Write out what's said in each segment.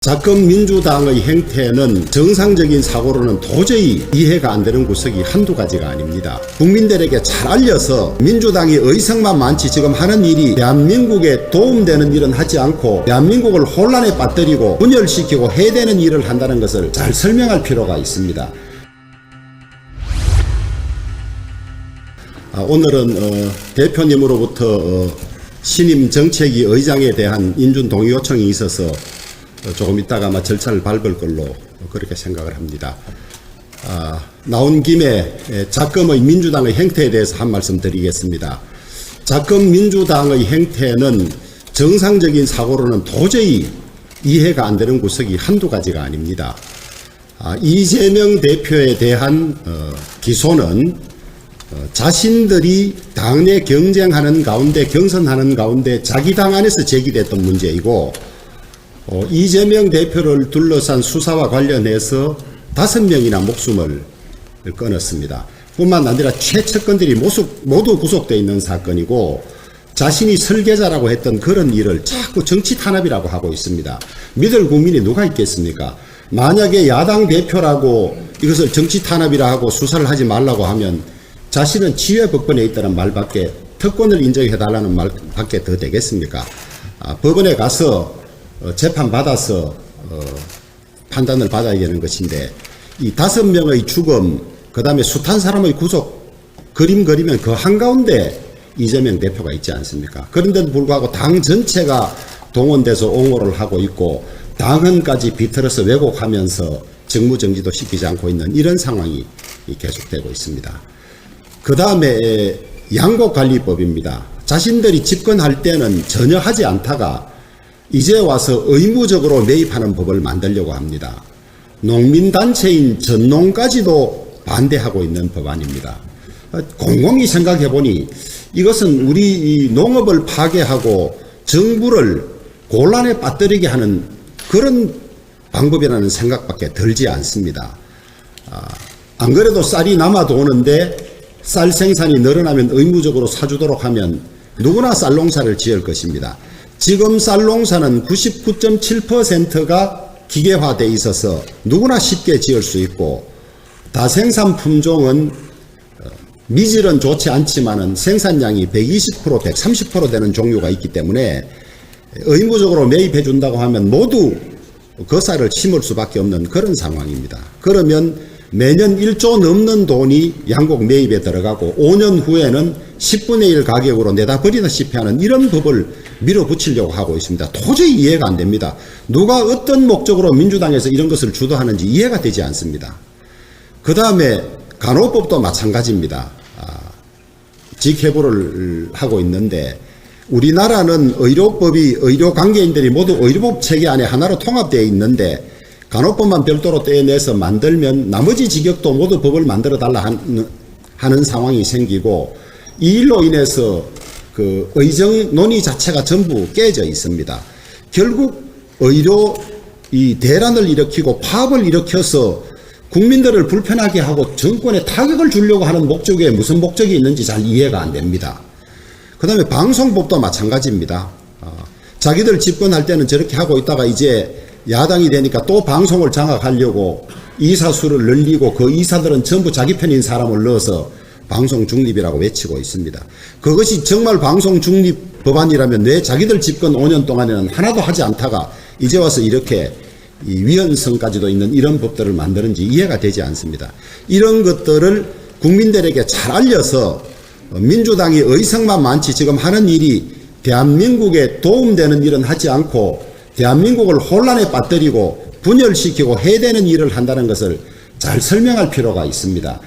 자금 민주당의 행태는 정상적인 사고로는 도저히 이해가 안 되는 구석이 한두 가지가 아닙니다. 국민들에게 잘 알려서 민주당이 의석만 많지 지금 하는 일이 대한민국에 도움되는 일은 하지 않고 대한민국을 혼란에 빠뜨리고 분열시키고 해대는 일을 한다는 것을 잘 설명할 필요가 있습니다. 오늘은 대표님으로부터 신임 정책위 의장에 대한 인준 동의 요청이 있어서 조금 있다가 아마 절차를 밟을 걸로 그렇게 생각을 합니다. 나온 김에 자금의 민주당의 행태에 대해서 한 말씀 드리겠습니다. 자금 민주당의 행태는 정상적인 사고로는 도저히 이해가 안 되는 구석이 한두 가지가 아닙니다. 이재명 대표에 대한 기소는 자신들이 당내 경쟁하는 가운데 경선하는 가운데 자기 당 안에서 제기됐던 문제이고 이재명 대표를 둘러싼 수사와 관련해서 5명이나 목숨을 끊었습니다. 뿐만 아니라 최측근들이 모두 구속되어 있는 사건이고 자신이 설계자라고 했던 그런 일을 자꾸 정치 탄압이라고 하고 있습니다. 믿을 국민이 누가 있겠습니까? 만약에 야당 대표라고 이것을 정치 탄압이라 하고 수사를 하지 말라고 하면 자신은 지휘법권에 있다는 말밖에 특권을 인정해달라는 말밖에 더 되겠습니까? 법원에 가서 재판받아서 판단을 받아야 되는 것인데 이 5명의 죽음 그 다음에 숱한 사람의 구속 그림 그리면 그 한가운데 이재명 대표가 있지 않습니까? 그런데도 불구하고 당 전체가 동원돼서 옹호를 하고 있고 당헌까지 비틀어서 왜곡하면서 직무정지도 시키지 않고 있는 이런 상황이 계속되고 있습니다. 그 다음에 양곡관리법입니다. 자신들이 집권할 때는 전혀 하지 않다가 이제 와서 의무적으로 매입하는 법을 만들려고 합니다. 농민단체인 전농까지도 반대하고 있는 법안입니다. 곰곰이 생각해 보니 이것은 우리 농업을 파괴하고 정부를 곤란에 빠뜨리게 하는 그런 방법이라는 생각밖에 들지 않습니다. 안 그래도 쌀이 남아도 오는데 쌀 생산이 늘어나면 의무적으로 사주도록 하면 누구나 쌀 농사를 지을 것입니다. 지금 쌀 농사는 99.7%가 기계화되어 있어서 누구나 쉽게 지을 수 있고 다생산 품종은 미질은 좋지 않지만은 생산량이 120%, 130% 되는 종류가 있기 때문에 의무적으로 매입해 준다고 하면 모두 그 쌀을 심을 수밖에 없는 그런 상황입니다. 그러면 매년 1조 넘는 돈이 양곡 매입에 들어가고 5년 후에는 10분의 1 가격으로 내다 버리다시피 하는 이런 법을 밀어붙이려고 하고 있습니다. 도저히 이해가 안 됩니다. 누가 어떤 목적으로 민주당에서 이런 것을 주도하는지 이해가 되지 않습니다. 그 다음에 간호법도 마찬가지입니다. 직회부를 하고 있는데 우리나라는 의료법이 의료관계인들이 모두 의료법 체계 안에 하나로 통합되어 있는데 간호법만 별도로 떼내서 만들면 나머지 직역도 모두 법을 만들어 달라 하는 상황이 생기고 이 일로 인해서 그 의정 논의 자체가 전부 깨져 있습니다. 결국 의료 이 대란을 일으키고 파업을 일으켜서 국민들을 불편하게 하고 정권에 타격을 주려고 하는 목적에 무슨 목적이 있는지 잘 이해가 안 됩니다. 그 다음에 방송법도 마찬가지입니다. 자기들 집권할 때는 저렇게 하고 있다가 이제 야당이 되니까 또 방송을 장악하려고 이사 수를 늘리고 그 이사들은 전부 자기 편인 사람을 넣어서 방송 중립이라고 외치고 있습니다. 그것이 정말 방송 중립 법안이라면 왜 자기들 집권 5년 동안에는 하나도 하지 않다가 이제 와서 이렇게 위헌성까지도 있는 이런 법들을 만드는지 이해가 되지 않습니다. 이런 것들을 국민들에게 잘 알려서 민주당이 의석만 많지 지금 하는 일이 대한민국에 도움되는 일은 하지 않고 대한민국을 혼란에 빠뜨리고 분열시키고 해대는 일을 한다는 것을 잘 설명할 필요가 있습니다.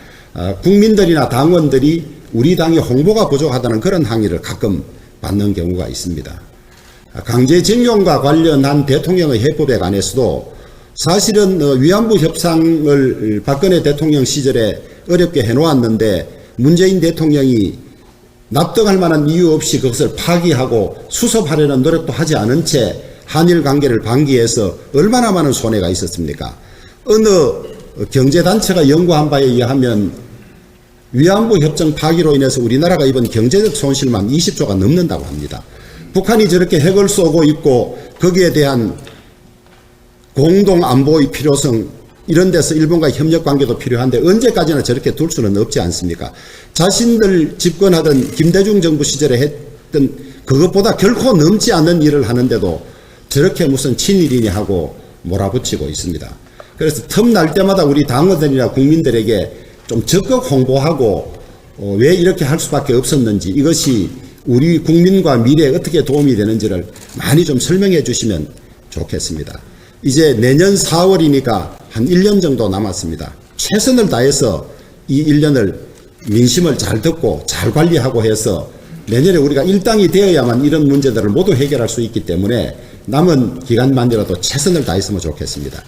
국민들이나 당원들이 우리 당의 홍보가 부족하다는 그런 항의를 가끔 받는 경우가 있습니다. 강제징용과 관련한 대통령의 해법에 관해서도 사실은 위안부 협상을 박근혜 대통령 시절에 어렵게 해놓았는데 문재인 대통령이 납득할 만한 이유 없이 그것을 파기하고 수습하려는 노력도 하지 않은 채 한일 관계를 방기해서 얼마나 많은 손해가 있었습니까? 어느 경제단체가 연구한 바에 의하면 위안부 협정 파기로 인해서 우리나라가 입은 경제적 손실만 20조가 넘는다고 합니다. 북한이 저렇게 핵을 쏘고 있고 거기에 대한 공동 안보의 필요성, 이런 데서 일본과 협력 관계도 필요한데 언제까지나 저렇게 둘 수는 없지 않습니까? 자신들 집권하던 김대중 정부 시절에 했던 그것보다 결코 넘지 않는 일을 하는데도 저렇게 무슨 친일이니 하고 몰아붙이고 있습니다. 그래서 틈날 때마다 우리 당원들이나 국민들에게 좀 적극 홍보하고 왜 이렇게 할 수밖에 없었는지, 이것이 우리 국민과 미래에 어떻게 도움이 되는지를 많이 좀 설명해 주시면 좋겠습니다. 이제 내년 4월이니까 한 1년 정도 남았습니다. 최선을 다해서 이 1년을 민심을 잘 듣고 잘 관리하고 해서 내년에 우리가 일당이 되어야만 이런 문제들을 모두 해결할 수 있기 때문에 남은 기간만이라도 최선을 다했으면 좋겠습니다.